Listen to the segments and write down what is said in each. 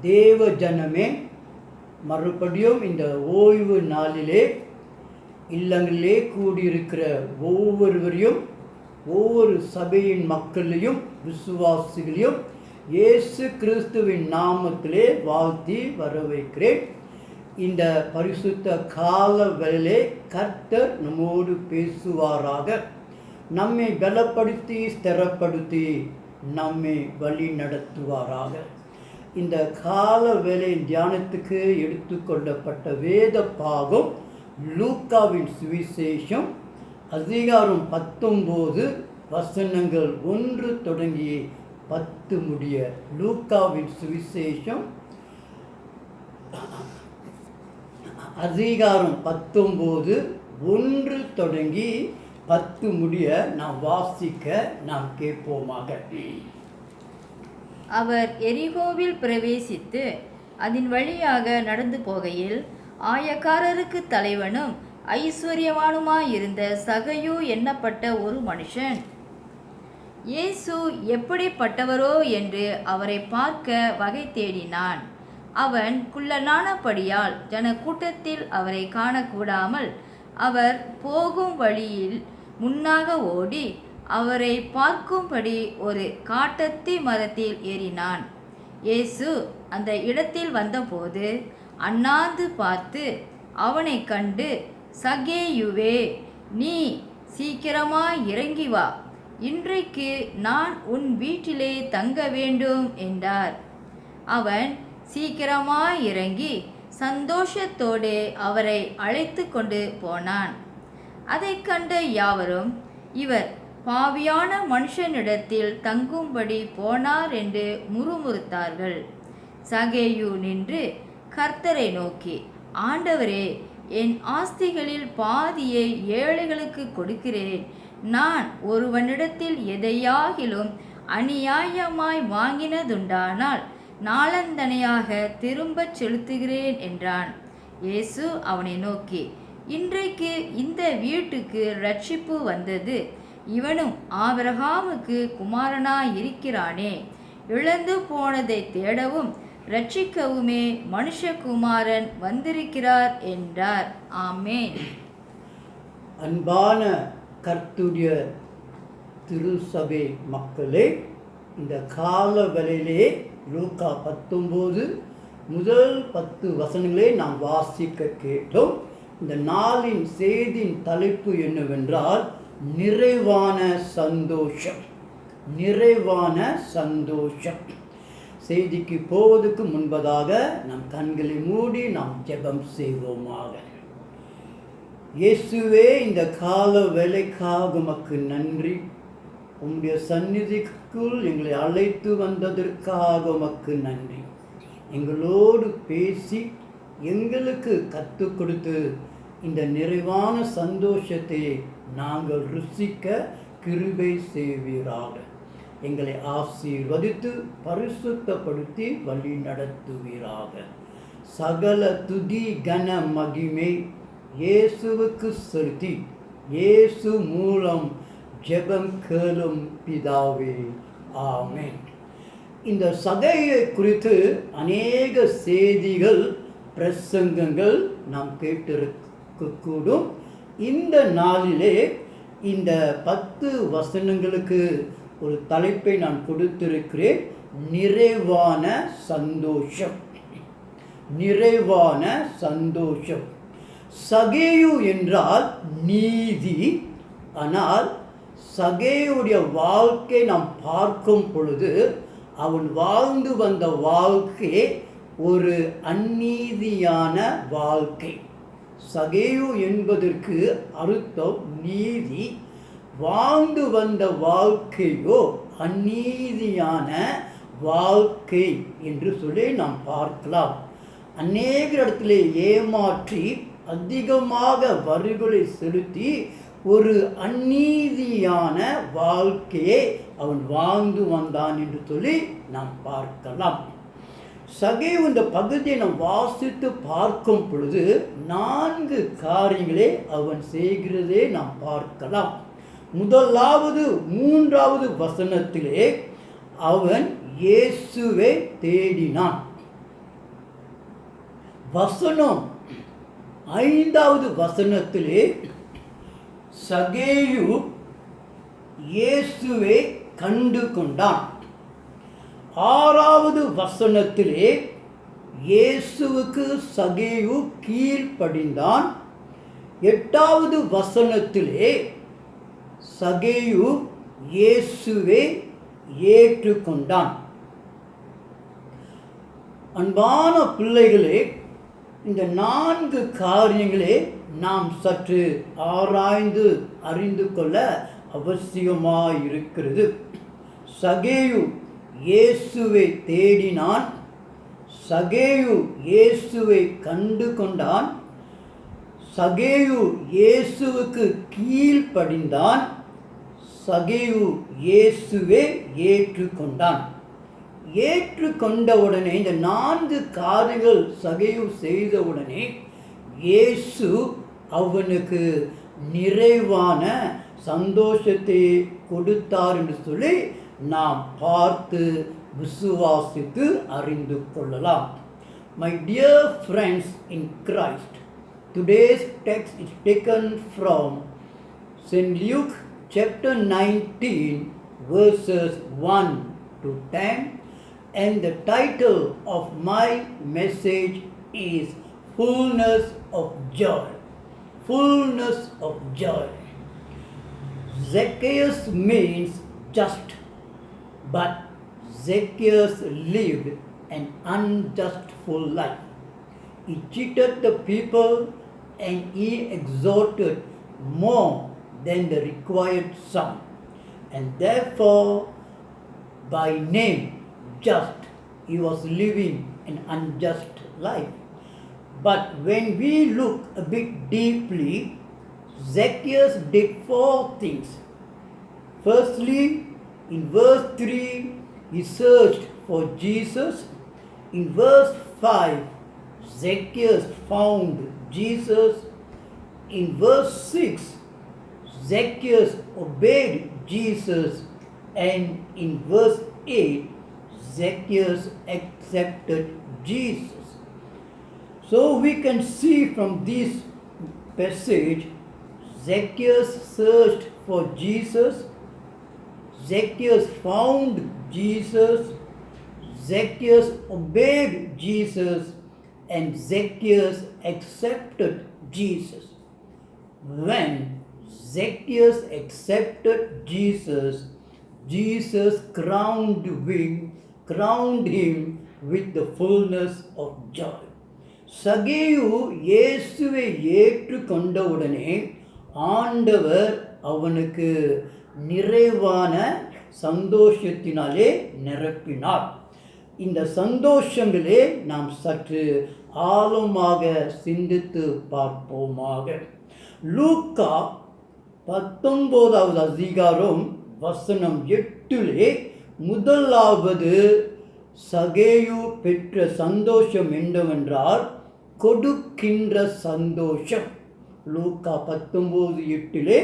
தேவ ஜனமே, மறுபடியும் இந்த ஓய்வு நாளிலே இல்லங்களிலே கூடியிருக்கிற ஒவ்வொருவரையும், ஒவ்வொரு சபையின் மக்களையும் விசுவாசிகளையும் இயேசு கிறிஸ்துவின் நாமத்திலே வாழ்த்தி வரவேற்கிறேன். இந்த பரிசுத்த கால வேளையிலே கர்த்தர் நம்மோடு பேசுவாராக. நம்மை பலப்படுத்தி ஸ்திரப்படுத்தி நம்மை வழி நடத்துவாராக. இந்த கால வேளை தியானத்துக்கு எடுத்துக்கொள்ளப்பட்ட வேத பாகம் லூக்காவின் சுவிசேஷம் அதிகாரம் 19 வசனங்கள் 1 தொடங்கி 10 முடிய. லூக்காவின் சுவிசேஷம் அதிகாரம் 19 1 தொடங்கி 10 முடிய நாம் வாசிக்க நாம் கேட்போமாக. அவர் எரிகோவில் பிரவேசித்து அதன் வழியாக நடந்து போகையில் ஆயக்காரருக்கு தலைவனும் ஐஸ்வர்யவானுமாயிருந்த சகையு எண்ணப்பட்ட ஒரு மனுஷன் இயேசு எப்படிப்பட்டவரோ என்று அவரை பார்க்க வகை தேடினான். அவன் குள்ளனானபடியால் ஜனக்கூட்டத்தில் அவரை காணக்கூடாமல் அவர் போகும் வழியில் முன்னாக ஓடி அவரை பார்க்கும்படி ஒரு காட்டத்தி மரத்தில் ஏறினான். இயேசு அந்த இடத்தில் வந்தபோது அண்ணாந்து பார்த்து அவனை கண்டு, சகேயுவே, நீ சீக்கிரமாய் இறங்கி வா, இன்றைக்கு நான் உன் வீட்டிலே தங்க வேண்டும் என்றார். அவன் சீக்கிரமாய் இறங்கி சந்தோஷத்தோடு அவரை அழைத்து கொண்டு போனான். அதை கண்ட யாவரும், இவர் பாவியான மனுஷனிடத்தில் தங்கும்படி போனார் என்று முறுமுறுத்தார்கள். சகேயு நின்று கர்த்தரை நோக்கி, ஆண்டவரே, என் ஆஸ்திகளில் பாதியை ஏழைகளுக்கு கொடுக்கிறேன். நான் ஒருவனிடத்தில் எதையாகிலும் அநியாயமாய் வாங்கினதுண்டானால் நாளந்தனையாக திரும்பச் செலுத்துகிறேன் என்றான். இயேசு அவனை நோக்கி, இன்றைக்கு இந்த வீட்டுக்கு இரட்சிப்பு வந்தது. இவனும் ஆபிரகாமுக்கு குமாரனாயிருக்கிறானே. இழந்து போனதை தேடவும் இரட்சிக்கவுமே மனுஷகுமாரன் வந்திருக்கிறார் என்றார். ஆமென். அன்பான கர்த்தருடைய திருசபை மக்களே, இந்த கால வேளையிலே லூக்கா 19 முதல் 10 வசனங்களே நாம் வாசிக்க கேட்டோம். இந்த நாளின் செய்தியின் தலைப்பு என்னவென்றால் நிறைவான சந்தோஷம். நிறைவான சந்தோஷம். செய்திக்கு போவதற்கு முன்பதாக நம் கண்களை மூடி நாம் ஜெபம் செய்வோமாக. இயேசுவே, இந்த கால வேலைக்காக உமக்கு நன்றி. உம்முடைய சந்நிதிக்குள் எங்களை அழைத்து வந்ததற்காக உமக்கு நன்றி. எங்களோடு பேசி எங்களுக்கு கற்றுக் கொடுத்து இந்த நிறைவான சந்தோஷத்தை நாங்கள் ருசிக்க கிருபை செய்வீராக. எங்களை ஆசீர்வதித்து பரிசுத்தப்படுத்தி வழி நடத்துவீராக. சகல துதி கன மகிமை இயேசுவுக்கு செலுத்தி இயேசு மூலம் ஜெபம் கேளும் பிதாவே, ஆமென். இந்த சகையை குறித்து அநேக செய்திகள், பிரசங்கங்கள் நாம் கேட்டிருக்கக்கூடும். இந்த நாளிலே இந்த 10 வசனங்களுக்கு ஒரு தலைப்பை நான் கொடுத்திருக்கிறேன். நிறைவான சந்தோஷம். நிறைவான சந்தோஷம். சகேயு என்றால் நீதி. ஆனால் சகேயுடைய வாழ்க்கை நாம் பார்க்கும் பொழுது அவன் வாழ்ந்து வந்த வாழ்க்கை ஒரு அந்நீதியான வாழ்க்கை. சகேயு என்பதற்கு அர்த்தம் நீதி. வாழ்ந்து வந்த வாழ்க்கையோ அந்நீதியான வாழ்க்கை என்று சொல்லி நாம் பார்க்கலாம். அநேக இடத்திலே ஏமாற்றி அதிகமாக வரிகளை செலுத்தி ஒரு அந்நீதியான வாழ்க்கையை அவன் வாழ்ந்து வந்தான் என்று சொல்லி நாம் பார்க்கலாம். சகேயு இந்த பகுதியை நாம் வாசித்து பார்க்கும் பொழுது 4 காரியங்களே அவன் செய்கிறதே நாம் பார்க்கலாம். முதலாவது 3வது வசனத்திலே அவன் இயேசுவை தேடினான். வசனம் 5வது வசனத்திலே சகேயு இயேசுவை கண்டு கொண்டான். 6வது வசனத்திலே இயேசுவுக்கு சகேயு கீழ்ப்படிந்தான். 8வது வசனத்திலே சகேயு இயேசுவை ஏற்றுக்கொண்டான். அன்பான பிள்ளைகளே, இந்த 4 காரியங்களே நாம் சற்று ஆராய்ந்து அறிந்து கொள்ள அவசியமாயிருக்கிறது. சகேயு இயேசுவை தேடினான். சகேயு இயேசுவை கண்டு கொண்டான். சகேயு இயேசுவுக்கு கீழ்ப்படிந்தான். சகேயு இயேசுவை ஏற்றுக்கொண்டான். ஏற்றுக்கொண்டவுடனே இந்த 4 காரியங்கள் சகேயு செய்தவுடனே இயேசு அவனுக்கு நிறைவான சந்தோஷத்தை கொடுத்தார் என்று சொல்லி நாம் பார்த்து விசுவாசித்து அறிந்து கொள்ளலாம். My dear friends in Christ, today's text is taken from St. Luke chapter 19 verses 1 to 10, and the title of my message is Fullness of Joy. Fullness of joy. Zacchaeus means just, but Zacchaeus lived an unjustful life. He cheated the people and he extorted more than the required sum, and therefore by name just, he was living an unjust life. But when we look a bit deeply, Zacchaeus did 4 things. Firstly, in verse 3, he searched for Jesus. In verse 5, Zacchaeus found Jesus. In verse 6, Zacchaeus obeyed Jesus. And in verse 8, Zacchaeus accepted Jesus. So we can see from this passage, Zacchaeus searched for Jesus, Zacchaeus found Jesus, Zacchaeus obeyed Jesus, and Zacchaeus accepted Jesus. When Zacchaeus accepted Jesus, Jesus crowned him with the fullness of joy. சகேயு இயேசுவை ஏற்றுக்கொண்டவுடனே ஆண்டவர் அவனுக்கு நிறைவான சந்தோஷத்தினாலே நிரப்பினார். இந்த சந்தோஷங்களே நாம் சற்று ஆழமாக சிந்தித்து பார்ப்போமாக. லூக்கா 19வது அதிகாரம் வசனம் 8 முதலாவது சகேயு பெற்ற சந்தோஷம் என்னவென்றால் கொடுக்கின்ற சந்தோஷம். லூக்கா 19:8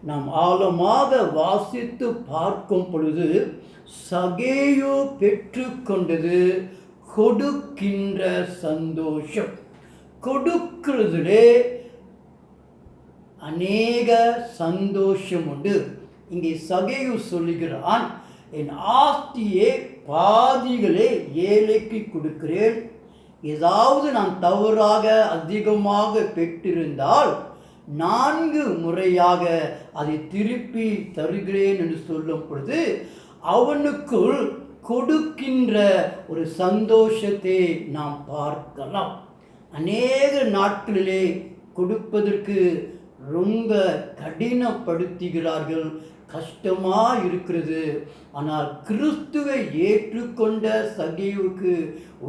நாம் ஆழமாக வாசித்து பார்க்கும் பொழுது சகேயு பெற்றுக்கொண்டது கொடுக்கின்ற சந்தோஷம். கொடுக்கிறதுலே அநேக சந்தோஷம் உண்டு. இங்கே சகேயு சொல்லுகிறான், என் ஆஸ்தியை பாதிகளே ஏழைக்கு கொடுக்கிறேன். ஏதாவது நான் தவறாக அதிகமாக பெற்றிருந்தால் 4 முறையாக அதை திருப்பி தருகிறேன் என்று சொல்லும் பொழுது அவனுக்குள் கொடுக்கின்ற ஒரு சந்தோஷத்தை நாம் பார்க்கலாம். அநேக நாட்களிலே கொடுப்பதற்கு ரொம்ப கடினப்படுத்துகிறார்கள், கஷ்டமாக இருக்கிறது. ஆனால் கிறிஸ்துவை ஏற்றுக்கொண்ட சகேயுவுக்கு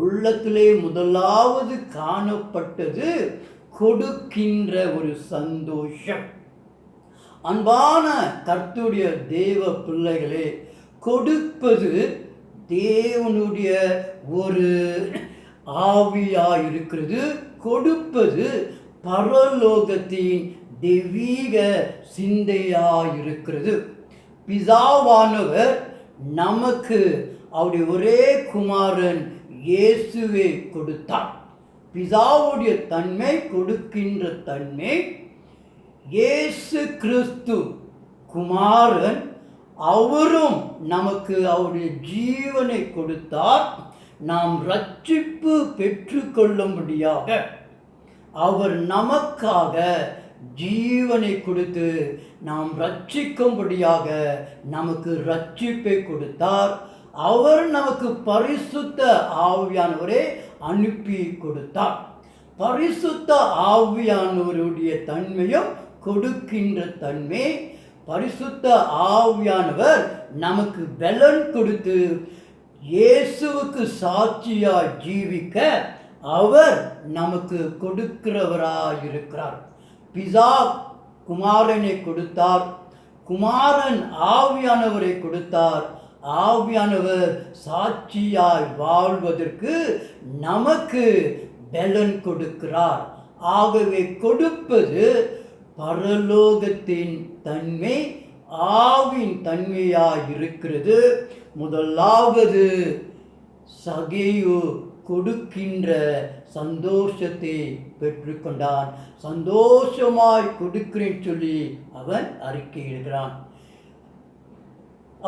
உள்ளத்திலே முதலாவது காணப்பட்டது கொடுக்கின்ற ஒரு சந்தோஷம். அன்பான கர்த்தருடைய தேவ பிள்ளைகளே, கொடுப்பது தேவனுடைய ஒரு ஆவியாயிருக்கிறது. கொடுப்பது பரலோகத்தின் தெய்வீக சிந்தையாயிருக்கிறது. பிதாவானவர் நமக்கு அவருடைய ஒரே குமாரன் இயேசுவை கொடுத்தார். பிதாவுடைய தன்மை, கொடுக்கின்ற தன்மை. இயேசு கிறிஸ்து குமாரன், அவரும் நமக்கு அவருடைய ஜீவனை கொடுத்தார். நாம் ரட்சிப்பு பெற்றுக்கொள்ளும்படியாக அவர் நமக்காக ஜீவனை கொடுத்து நாம் ரட்சிக்கும்படியாக நமக்கு ரட்சிப்பை கொடுத்தார். அவர் நமக்கு பரிசுத்த ஆவியானவரை அனுப்பி கொடுத்தார். பரிசுத்த ஆவியானவருடைய தன்மையும் கொடுக்கின்ற தன்மை. பரிசுத்த ஆவியானவர் நமக்கு பலன் கொடுத்து இயேசுவுக்கு சாட்சியாய் ஜீவிக்க அவர் நமக்கு கொடுக்கிறவராயிருக்கிறார். பிதா குமாரனை கொடுத்தார், குமாரன் ஆவியானவரை கொடுத்தார். ஆவியானவர் சாட்சியாய் வாழ்வதற்கு நமக்கு பலன் கொடுக்கிறார். ஆகவே கொடுப்பது பரலோகத்தின் தன்மை, ஆவின் தன்மையாய் இருக்கிறது. முதலாவது சகேயு கொடுக்கின்ற சந்தோஷத்தை பெற்றுக்கொண்டான். சந்தோஷமாய் கொடுக்கிறேன் சொல்லி அவன் அறிக்கையிடுகிறான்.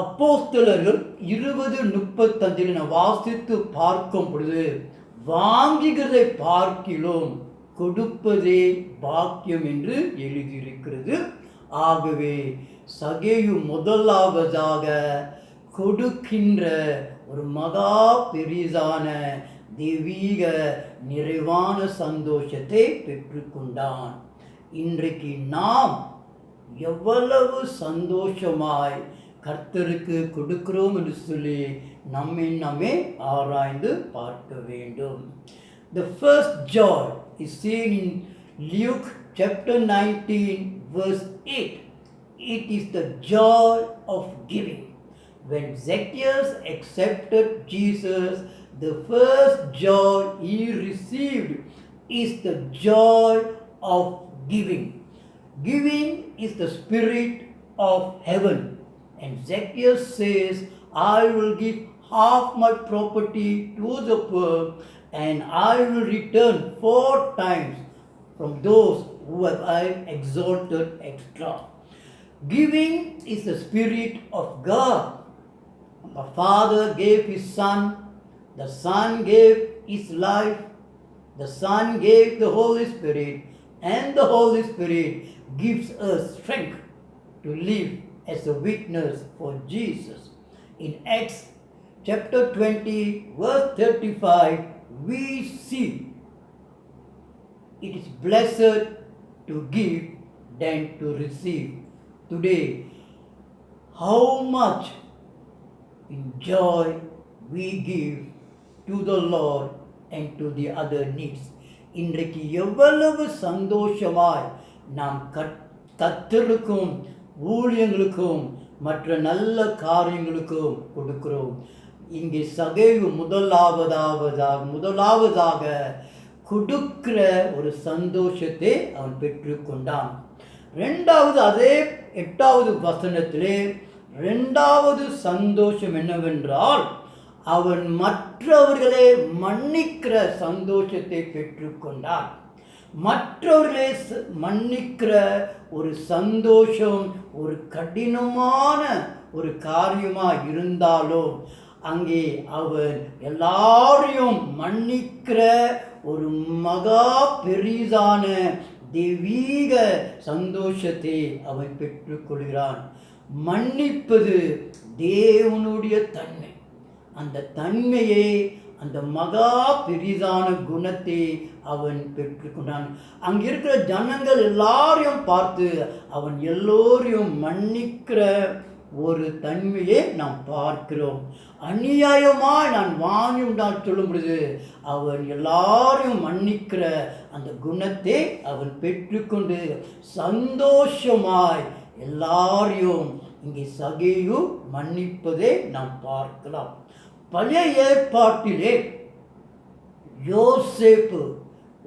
அப்போஸ்தலர்கள் 20:35 நான் வாசித்து பார்க்கும் பொழுது, வாங்குகிறதை பார்க்கிலும் கொடுப்பதே பாக்கியம் என்று எழுதியிருக்கிறது. ஆகவே சகேயு முதலாவதாக கொடுக்கின்ற ஒரு மகா பெரிதான தெய்வீக நிறைவான சந்தோஷத்தை பெற்றுக்கொண்டான். இன்றைக்கு நாம் எவ்வளவு சந்தோஷமாய் கர்த்தருக்கு கொடுக்கிறோம் என்று சொல்லி நம்மை ஆராய்ந்து பார்க்க வேண்டும். The first joy is seen in Luke chapter 19 verse 8. It is the joy of giving. When Zacchaeus accepted Jesus, the first joy he received is the joy of giving. Giving is the spirit of heaven. And Zacchaeus says, I will give half my property to the poor, and I will return 4 times from those who have I exalted extra. Giving is the spirit of God. The Father gave His Son, the Son gave His life, the Son gave the Holy Spirit, and the Holy Spirit gives us strength to live as a witness for Jesus. In Acts chapter 20 verse 35, we see it is blessed to give than to receive. Today, how much in joy we give to the Lord and to the other needs. இன்றைக்கு எவ்வளவு சந்தோஷமாய் நாம் கர்த்தருக்கும் ஊழியங்களுக்கும் மற்ற நல்ல காரியங்களுக்கும் கொடுக்கிறோம். இங்கே சகேயு முதலாவதாக கொடுக்கிற ஒரு சந்தோஷத்தை அவன் பெற்றுக்கொண்டான். ரெண்டாவது, அதே 8வது வசனத்திலே ரெண்டாவது சந்தோஷம் என்னவென்றால், அவன் மற்றவர்களை மன்னிக்கிற சந்தோஷத்தை பெற்றுக்கொண்டான். மற்றவர்களை மன்னிக்கிற ஒரு சந்தோஷம் ஒரு கடினமான ஒரு காரியமாக இருந்தாலும் அங்கே அவன் எல்லாரையும் மன்னிக்கிற ஒரு மகா பெரிதான தெய்வீக சந்தோஷத்தை அவன் பெற்றுக்கொள்கிறான். மன்னிப்பது தேவனுடைய தன்மை. அந்த தன்மையை, அந்த மகா பெரிதான குணத்தை அவன் பெற்றுக்கொண்டான். அங்கே இருக்கிற ஜனங்கள் எல்லாரையும் பார்த்து அவன் எல்லோரையும் மன்னிக்கிற ஒரு தன்மையை நாம் பார்க்கிறோம். அநியாயமாய் நான் வாங்கியுண்டான் சொல்லும் பொழுது அவன் எல்லாரையும் மன்னிக்கிற அந்த குணத்தை அவன் பெற்றுக்கொண்டு சந்தோஷமாய் எல்லாரையும் இங்கே சகேயு மன்னிப்பதை நாம் பார்க்கலாம். பழைய ஏற்பாட்டிலே யோசேப்பு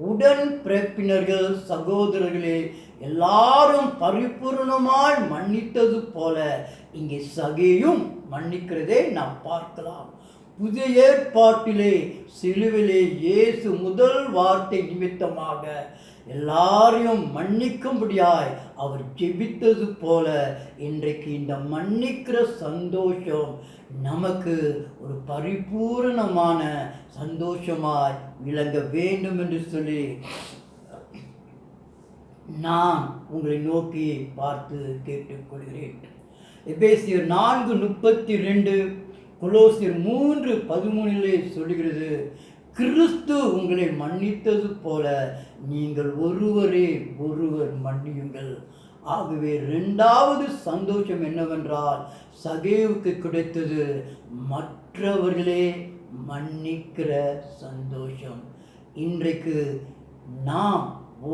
உடன் பிறப்பினர்கள் சகோதரர்களே எல்லாரும் பரிபூர்ணமாய் மன்னித்தது போல இங்கே சகேயும் மன்னிக்கிறதை நாம் பார்க்கலாம். புதிய ஏற்பாட்டிலே சிலுவிலே இயேசு முதல் வார்த்தை நிமித்தமாக எல்லாரையும் மன்னிக்கும்படியாய் அவர் ஜெபித்தது போல இன்றைக்கு இந்த மன்னிக்கிற சந்தோஷம் நமக்கு ஒரு பரிபூரணமான சந்தோஷமாய் விளங்க வேண்டும் என்று சொல்லி நான் உங்களை நோக்கி பார்த்து கேட்டுக்கொள்கிறேன். எபேசியர் 4:32, கொலோசியர் 3:13 சொல்லுகிறது, கிறிஸ்து உங்களை மன்னித்தது போல நீங்கள் ஒருவரே ஒருவர் மன்னியுங்கள். ஆகவே இரண்டாவது சந்தோஷம் என்னவென்றால் சகேவுக்கு கிடைத்தது மற்றவர்களே மன்னிக்கிற சந்தோஷம். இன்றைக்கு நாம்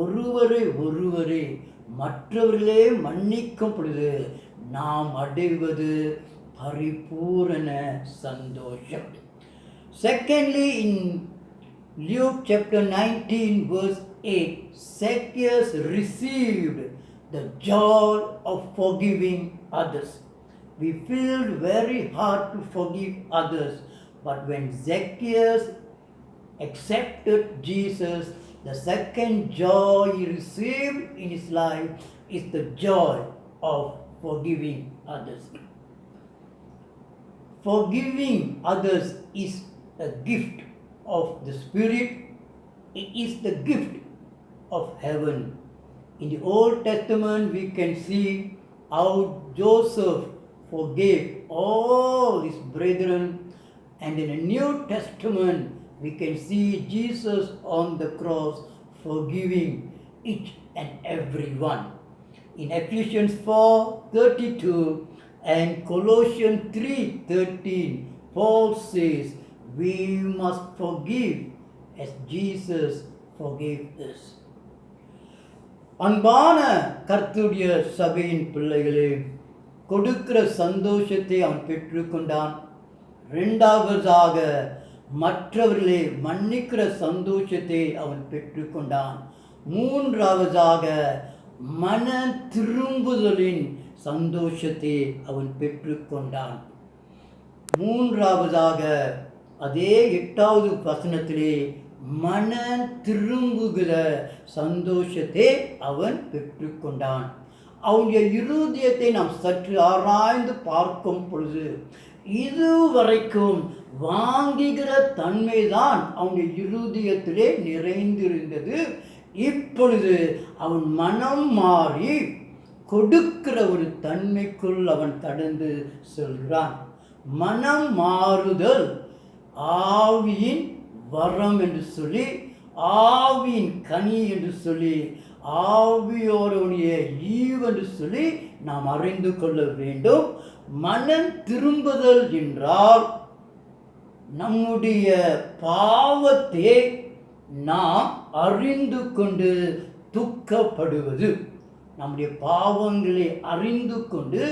ஒருவரே மற்றவர்களே மன்னிக்கும் பொழுது நாம் அடைவது பரிபூரண சந்தோஷம். Secondly, in Luke chapter 19 verse 8, Zacchaeus received the joy of forgiving others. We feel very hard to forgive others, but when Zacchaeus accepted Jesus, the second joy he received in his life is the joy of forgiving others. Forgiving others is a gift of the Spirit. It is the gift of heaven. In the Old Testament, we can see how Joseph forgave all his brethren, and in the New Testament, we can see Jesus on the cross forgiving each and every one. In Ephesians 4:32 and Colossians 3:13, Paul says, we must forgive as Jesus forgave us. அன்பான கர்த்தருடைய சபையின் பிள்ளைகளே, கொடுக்கிற சந்தோஷத்தை அவன் பெற்றுக்கொண்டான். இரண்டாவதாக மற்றவர்களை மன்னிக்கிற சந்தோஷத்தை அவன் பெற்றுக்கொண்டான். மூன்றாவதாக மன திரும்புதலின் சந்தோஷத்தை அவன் பெற்றுக்கொண்டான். மூன்றாவதாக அதே 8வது வசனத்திலே மன திரும்புகிற சந்தோஷத்தை அவன் பெற்றுக்கொண்டான். அவனுடைய இருதயத்தை நாம் சற்று ஆராய்ந்து பார்க்கும் பொழுது இதுவரைக்கும் வாங்குகிற தன்மைதான் அவனுடைய இருதயத்திலே நிறைந்திருந்தது. இப்பொழுது அவன் மனம் மாறி கொடுக்கிற ஒரு தன்மைக்குள் அவன் கடந்து செல்கிறான். மனம் மாறுதல் ஆவியின் வரம் என்று சொல்லி, ஆவியின் கனி என்று சொல்லி, ஆவியோருடைய ஈவு என்று சொல்லி நாம் அறிந்து கொள்ள வேண்டும். மனம் திரும்புதல் என்றால் நம்முடைய பாவத்தை நாம் அறிந்து கொண்டு துக்கப்படுவது. நம்முடைய பாவங்களை அறிந்து கொண்டு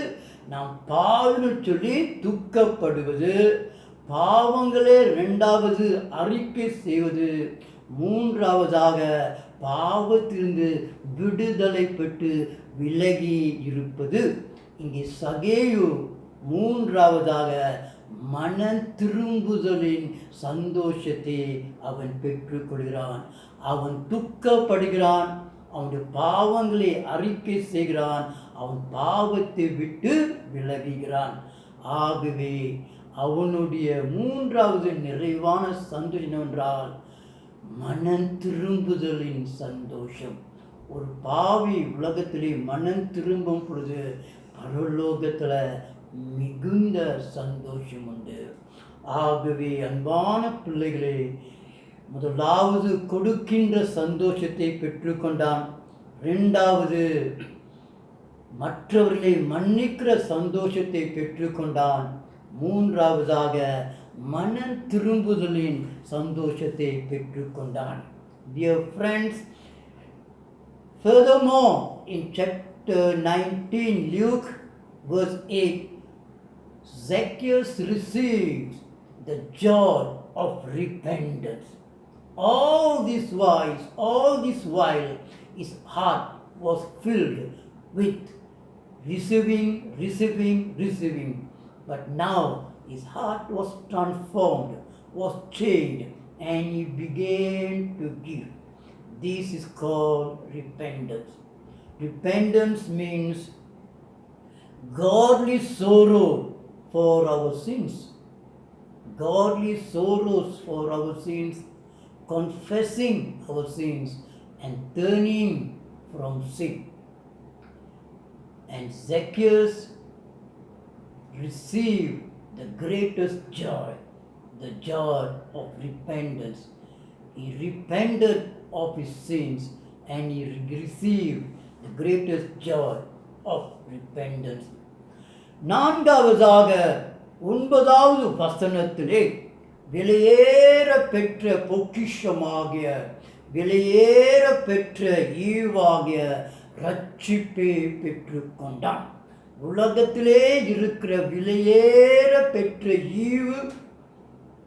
நாம் பாவங்கள் சொல்லி துக்கப்படுவது. பாவங்களே இரண்டாவது அறிக்கை செய்வது. மூன்றாவதாக பாவத்திலிருந்து விடுதலை பெற்று விலகி இருப்பது. இங்கே சகேயு மூன்றாவதாக மன திரும்புதலின் சந்தோஷத்தை அவன் பெற்றுக்கொள்கிறான். அவன் துக்கப்படுகிறான், அவனுடைய பாவங்களை அறிக்கை செய்கிறான், அவன் பாவத்தை விட்டு விலகுகிறான். ஆகவே அவனுடைய மூன்றாவது நிறைவான சந்தோஷம் என்னவென்றால் மனம் திரும்புதலின் சந்தோஷம். ஒரு பாவி உலகத்திலே மனம் திரும்பும் பொழுது பரலோகத்தில் மிகுந்த சந்தோஷம் உண்டு. ஆகவே அன்பான பிள்ளைகளே, முதலாவது கொடுக்கின்ற சந்தோஷத்தை பெற்றுக்கொண்டான். இரண்டாவது மற்றவர்களை மன்னிக்கிற சந்தோஷத்தை பெற்றுக்கொண்டான். மூன்றாவதாக மன திரும்புதலின் சந்தோஷத்தை பெற்றுக்கொண்டான். Dear friends, furthermore, in chapter 19, Luke verse 8, Zacchaeus receives the joy of repentance. All this while his heart was filled with receiving. But now his heart was transformed, was changed, and he began to give. This is called repentance. Repentance means godly sorrow for our sins. Godly sorrows for our sins, confessing our sins and turning from sin. And Zacchaeus received the greatest joy, the joy of repentance. He repented of his sins and he received the greatest joy of repentance. நான்காவதாக 9வது வசனத்திலே விலையேற பெற்ற பொக்கிஷமாகிய விலையேற பெற்ற ஈவாகிய ரட்சிப்பை பெற்றுக்கொண்டான். உலகத்திலே இருக்கிற விலையேற பெற்ற ஈவு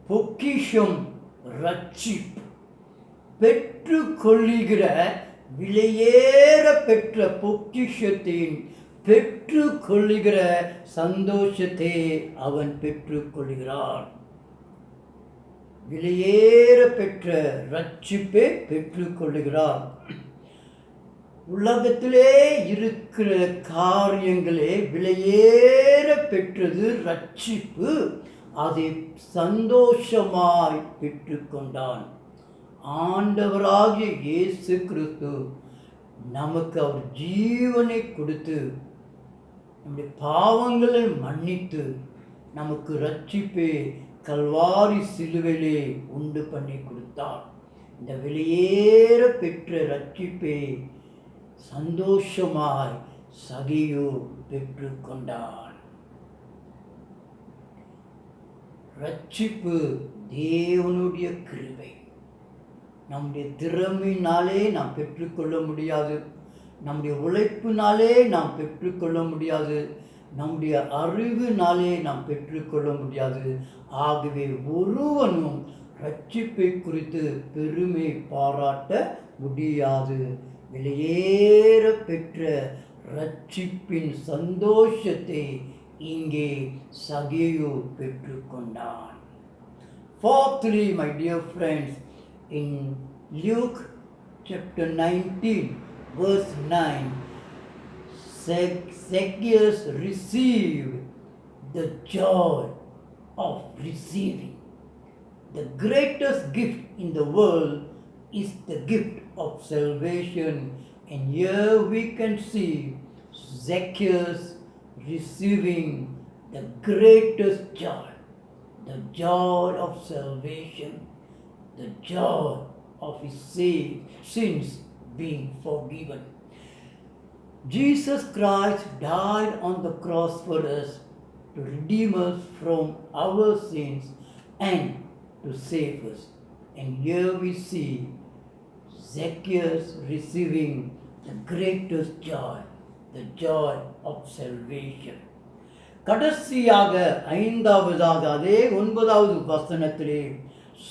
பொக்கிஷம் ரட்சிப்பு. பெற்று கொள்ளுகிற விலையேற பெற்ற பொக்கிஷத்தின் பெற்று கொள்ளுகிற சந்தோஷத்தை அவன் பெற்றுக் கொள்கிறான். விலையேற பெற்ற ரட்சிப்பை பெற்றுக் கொள்ளுகிறான். உலகத்திலே இருக்கிற காரியங்களே விலையேற பெற்றது ரட்சிப்பு. அதை சந்தோஷமாய் பெற்றுக்கொண்டான். ஆண்டவராகிய இயேசு கிறிஸ்து நமக்கு அவர் ஜீவனை கொடுத்து நம்முடைய பாவங்களை மன்னித்து நமக்கு ரட்சிப்பை கல்வாரி சிலுவையிலே உண்டு பண்ணி கொடுத்தார். இந்த வெளியேற பெற்ற ரட்சிப்பை சந்தோஷமாய் சகியு பெற்றுக்கொண்டான். ரட்சிப்பு தேவனுடைய கிருபை. நம்முடைய திறமையினாலே நாம் பெற்றுக்கொள்ள முடியாது. நம்முடைய உழைப்பினாலே நாம் பெற்றுக்கொள்ள முடியாது. நம்முடைய அறிவினாலே நாம் பெற்றுக்கொள்ள முடியாது. ஆகவே ஒருவனும் ரட்சிப்பை குறித்து பெருமை பாராட்ட முடியாது. வெளியேற பெற்ற ரட்சிப்பின் சந்தோஷத்தை இங்கே சகேயு பெற்றுக்கொண்டான். Fourthly, my dear friends, in Luke chapter 19 verse 9, Zacchaeus received the joy of receiving. The greatest gift in the world is the gift of salvation, and here we can see Zacchaeus receiving the greatest joy, the joy of salvation, the joy of his sins being forgiven. Jesus Christ died on the cross for us to redeem us from our sins and to save us. And here we see Zacchaeus receiving the greatest joy, the joy of salvation. கடைசியாக 5வதாக அதே 9வது வசனத்திலே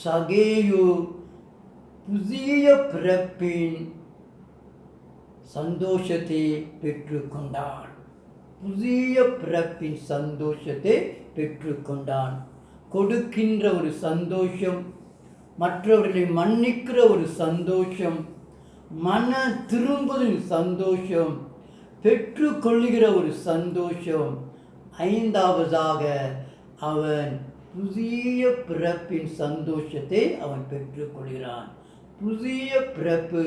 சகேயு புதிய பிறப்பின் சந்தோஷத்தை பெற்றுக்கொண்டான். புதிய பிறப்பின் சந்தோஷத்தை பெற்றுக்கொண்டான். கொடுக்கின்ற ஒரு சந்தோஷம், மற்றவர்களை மன்னிக்கிற ஒரு சந்தோஷம், மன திரும்புதலின் சந்தோஷம், பெற்றுக்கொள்ளுகிற ஒரு சந்தோஷம். 5வதாக அவன் புதிய பிறப்பின் சந்தோஷத்தை அவன் பெற்றுக்கொள்கிறான். புதிய பிறப்பு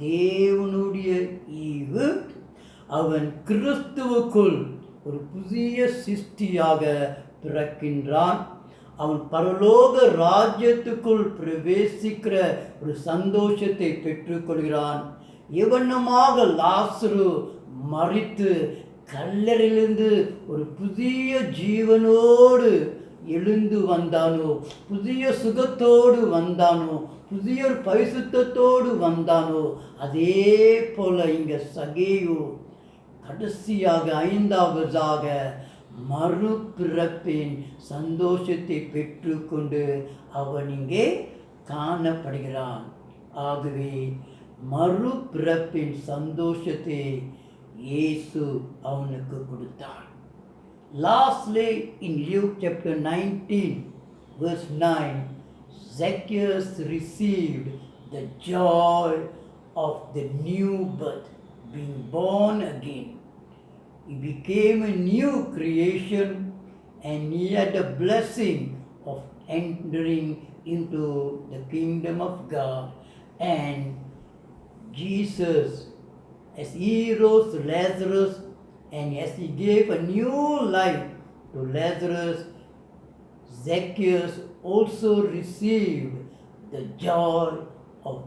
தேவனுடைய ஈவு. அவன் கிறிஸ்துவுக்குள் ஒரு புதிய சிருஷ்டியாக பிறக்கின்றான். அவன் பரலோக ராஜ்யத்துக்குள் பிரவேசிக்கிற ஒரு சந்தோஷத்தை பெற்றுக்கொள்கிறான். எவனமாக லாசரு மரித்து கல்லறையிலிருந்து ஒரு புதிய ஜீவனோடு எழுந்து வந்தானோ, புதிய சுகத்தோடு வந்தானோ, புதிய பரிசுத்தத்தோடு வந்தானோ, அதே போல இங்கே சகேயு கடைசியாக 5வதாக மறுபிறப்பின் சந்தோஷத்தை பெற்றுக்கொண்டு அவன் இங்கே காணப்படுகிறான். ஆகவே மறுபிறப்பின் சந்தோஷத்தை இயேசு அவனுக்கு கொடுத்தான். Lastly, in Luke chapter 19, verse 9, Zacchaeus received the joy of the new birth, being born again. He became a new creation, and he had the blessing of entering into the kingdom of God. And Jesus, as he rose Lazarus, and as he gave a new life to Lazarus, Zacchaeus also received the joy of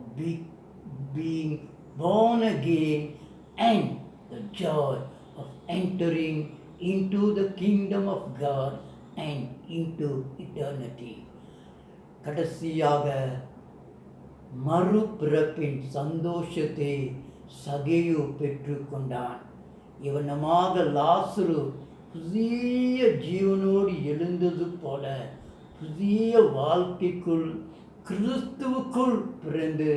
being born again and the joy of entering into the kingdom of God and into eternity. கடைசியாக மறுபிறப்பின் சந்தோஷத்தை சகேயு பெற்றுக்கொண்டான். இவனமாக லாசரு புதிய ஜீவனோடு எழுந்தது போல புதிய வாழ்க்கைக்குள் கிறிஸ்துவுக்குள் பிறந்து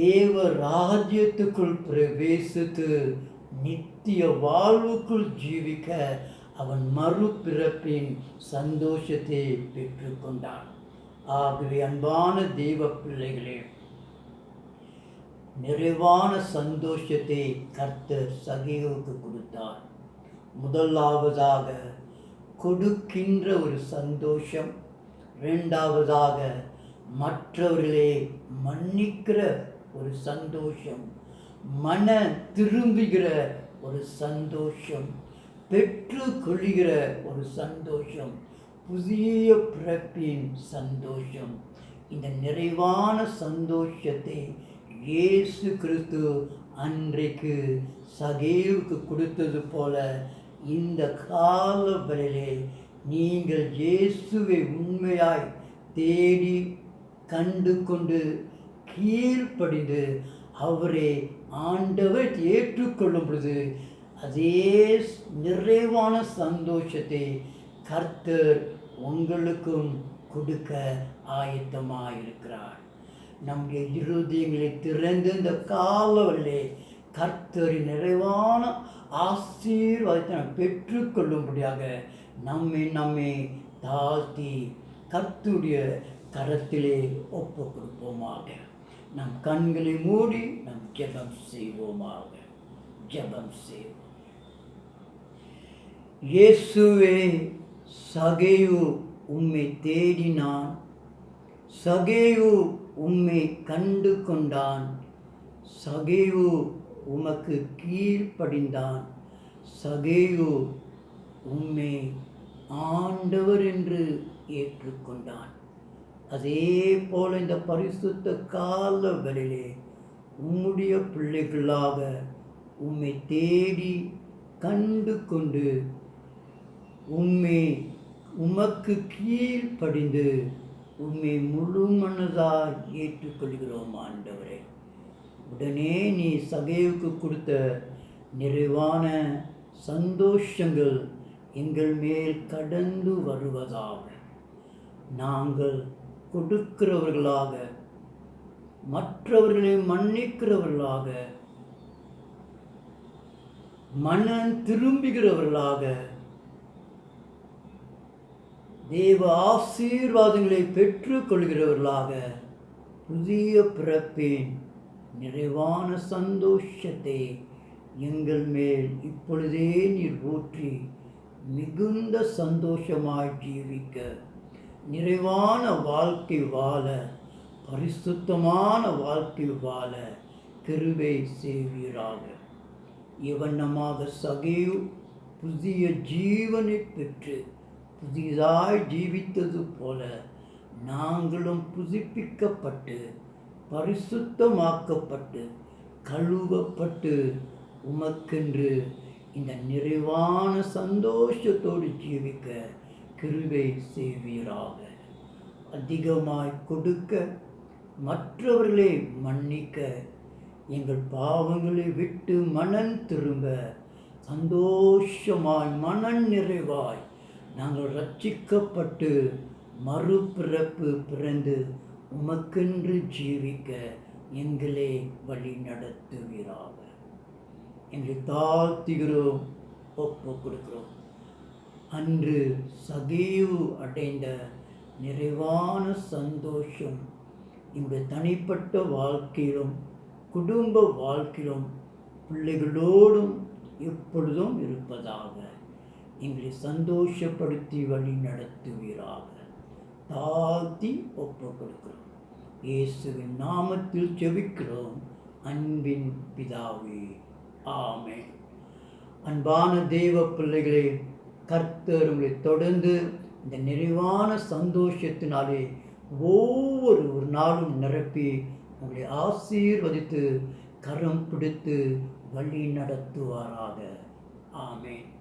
தேவ ராஜ்யத்துக்குள் பிரவேசித்து நித்திய வாழ்வுக்குள் ஜீவிக்க அவன் மறுபிறப்பின் சந்தோஷத்தை பெற்றுக்கொண்டான். ஆகவே அன்பான தெய்வ பிள்ளைகளே, நிறைவான சந்தோஷத்தை கர்த்தர் சகேயுவுக்கு கொடுத்தார். முதலாவதாக கொடுக்கின்ற ஒரு சந்தோஷம், இரண்டாவதாக மற்றவர்களே மன்னிக்கிற ஒரு சந்தோஷம், மன திரும்புகிற ஒரு சந்தோஷம், பெற்றுக்கொள்கிற ஒரு சந்தோஷம், புதிய பிறப்பின் சந்தோஷம். இந்த நிறைவான சந்தோஷத்தை இயேசு கிறிஸ்து அன்றைக்கு சகேயுவுக்கு கொடுத்தது போல இந்த காலவெளியிலே நீங்கள் இயேசுவை உண்மையாய் தேடி கண்டு கொண்டு கீழ்ப்படிந்து அவரை ஆண்டவர் ஏற்றுக்கொள்ளும் பொழுது அதே நிறைவான சந்தோஷத்தை கர்த்தர் உங்களுக்கும் கொடுக்க ஆயத்தமாயிருக்கிறார். நம்முடைய இருதயங்களை திறந்து இந்த காலவெளியிலே கர்த்தரின் நிறைவான ஆசீர்வாதத்தை நாம் பெற்றுக்கொள்ளும்படியாக நம்மை தாழ்த்தி கர்த்தருடைய கரத்திலே ஒப்பு கொடுப்போமாக. நம் கண்களை மூடி நம் ஜெபம் செய்வோமாக. ஜெபம் செய்வோம். இயேசுவே, சகேயு உம்மை தேடினான், சகேயு உம்மை கண்டு கொண்டான், சகேயு உமக்கு கீழ்ப்படிந்தான், சகேயு உம்மை ஆண்டவர் என்று ஏற்றுக்கொண்டான். அதே போல இந்த பரிசுத்த காலவெளியிலே உம்முடைய பிள்ளைகளாக உம்மை தேடி கண்டு கொண்டு உமக்கு கீழ்ப்படிந்து உம்மை முழு மனதாய் ஏற்றுக்கொள்கிறோம் ஆண்டவரே. உடனே நீ சகேயுவுக்கு கொடுத்த நிறைவான சந்தோஷங்கள் எங்கள் மேல் கடந்து வருவதாக, நாங்கள் கொடுக்கிறவர்களாக, மற்றவர்களை மன்னிக்கிறவர்களாக, மனம் திரும்புகிறவர்களாக, தேவ ஆசீர்வாதங்களை பெற்றுக்கொள்கிறவர்களாக புதிய பிறப்பின் நிறைவான சந்தோஷத்தை எங்கள் மேல் இப்பொழுதே நீர் ஊற்றி மிகுந்த சந்தோஷமாய் ஜீவிக்க, நிறைவான வாழ்க்கை வாழ, பரிசுத்தமான வாழ்க்கை வாழ கிருபை செய்வீராக. இவண்ணமாக சகேயு புதிய ஜீவனை பெற்று புதிதாய் ஜீவித்தது போல நாங்களும் புதுப்பிக்கப்பட்டு பரிசுத்தமாக்கப்பட்டு கழுவப்பட்டு உமக்கென்று இந்த நிறைவான சந்தோஷத்தோடு ஜீவிக்க கிருபை செய்வீராக. அதிகமாய் கொடுக்க, மற்றவர்களை மன்னிக்க, எங்கள் பாவங்களை விட்டு மனம் திரும்ப, சந்தோஷமாய் மன நிறைவாய் நாங்கள் ரட்சிக்கப்பட்டு மறுபிறப்பு பிறந்து உமக்கென்று ஜீவிக்க எங்களை வழி நடத்துவீராக. எங்களை தாழ்த்துகிறோம், ஒப்பு கொடுக்கிறோம். அன்று சகேயு அடைந்த நிறைவான சந்தோஷம் என்னுடைய தனிப்பட்ட வாழ்க்கையிலும் குடும்ப வாழ்க்கையிலும் பிள்ளைகளோடும் எப்பொழுதும் இருப்பதாக. எங்களை சந்தோஷப்படுத்தி வழி நடத்துவீராக. தாழ்த்தி ஒப்புக் கொடுக்கிறோம். இயேசுவின் நாமத்தில் ஜெபிக்கிறோம் அன்பின் பிதாவே, ஆமென். அன்பான தேவ பிள்ளைகளே, கர்த்தர் உங்களை தொடர்ந்து இந்த நிறைவான சந்தோஷத்தினாலே ஒவ்வொரு நாளும் நிரப்பி உங்களை ஆசீர்வதித்து கரம் பிடித்து வழி நடத்துவாராக. ஆமென்.